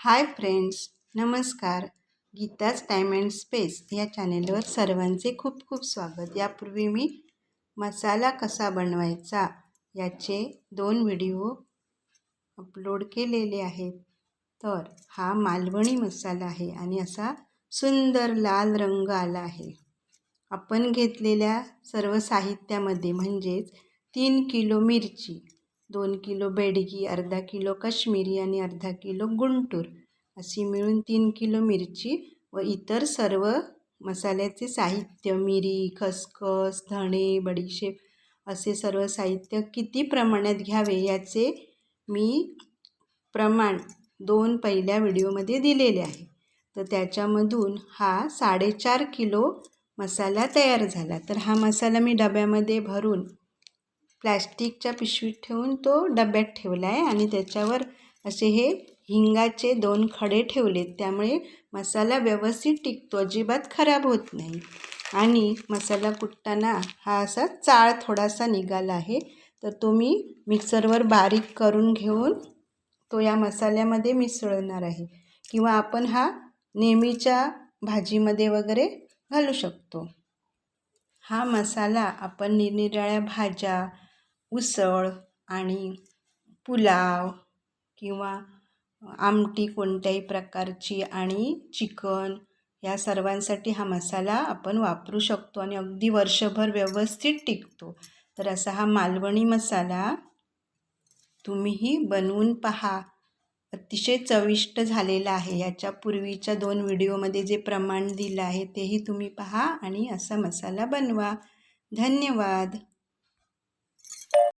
Hi friends, नमस्कार. Geeta's time and space या चॅनेलवर सर्वांचे खूप खूप स्वागत. यापूर्वी मी मसाला कसा बनवायचा याचे 2 व्हिडिओ अपलोड केलेले आहेत. तर हा मालवणी मसाला आहे आणि असा सुंदर लाल रंग आला आहे. आपण घेतलेल्या सर्व साहित्यामध्ये म्हणजेच 3 किलो मिरची, 2 किलो बेडगी, अर्धा किलो काश्मीरी आणि अर्धा किलो गुंटूर अशी मिळून 3 किलो मिरची व इतर सर्व मसाल्याचे साहित्य मिरी, खसखस, धणे, बडीशेप असे सर्व साहित्य किती प्रमाणात घ्यावे याचे मी प्रमाण 2 पहिल्या व्हिडिओमध्ये दिलेले आहे. तर त्याच्यामधून हा 4.5 किलो मसाला तयार झाला. तर हा मसाला मी डब्यामध्ये भरून प्लॅस्टिकच्या पिशवीत ठेवून तो डब्यात ठेवला आहे आणि त्याच्यावर असे हे हिंगाचे 2 खडे ठेवलेत. त्यामुळे मसाला व्यवस्थित टिकतो, अजिबात खराब होत नाही. आणि मसाला कुटताना हा असा चाळ थोडासा निघाला आहे. तर तो मी मिक्सरवर बारीक करून घेऊन तो या मसाल्यामध्ये मिसळणार आहे. किंवा आपण हा नेहमीच्या भाजीमध्ये वगैरे घालू शकतो. हा मसाला आपण निरनिराळ्या भाज्या, उसळ आणि पुलाव किंवा आमटी कोणत्याही प्रकारची आणि चिकन या सर्वांसाठी हा मसाला आपण वापरू शकतो आणि अगदी वर्षभर व्यवस्थित टिकतो. तर असा हा मालवणी मसाला तुम्हीही बनवून पहा. अतिशय चविष्ट झालेला आहे. याच्या पूर्वीच्या 2 व्हिडिओमध्ये जे प्रमाण दिलं आहे तेही तुम्ही पहा आणि असा मसाला बनवा. धन्यवाद.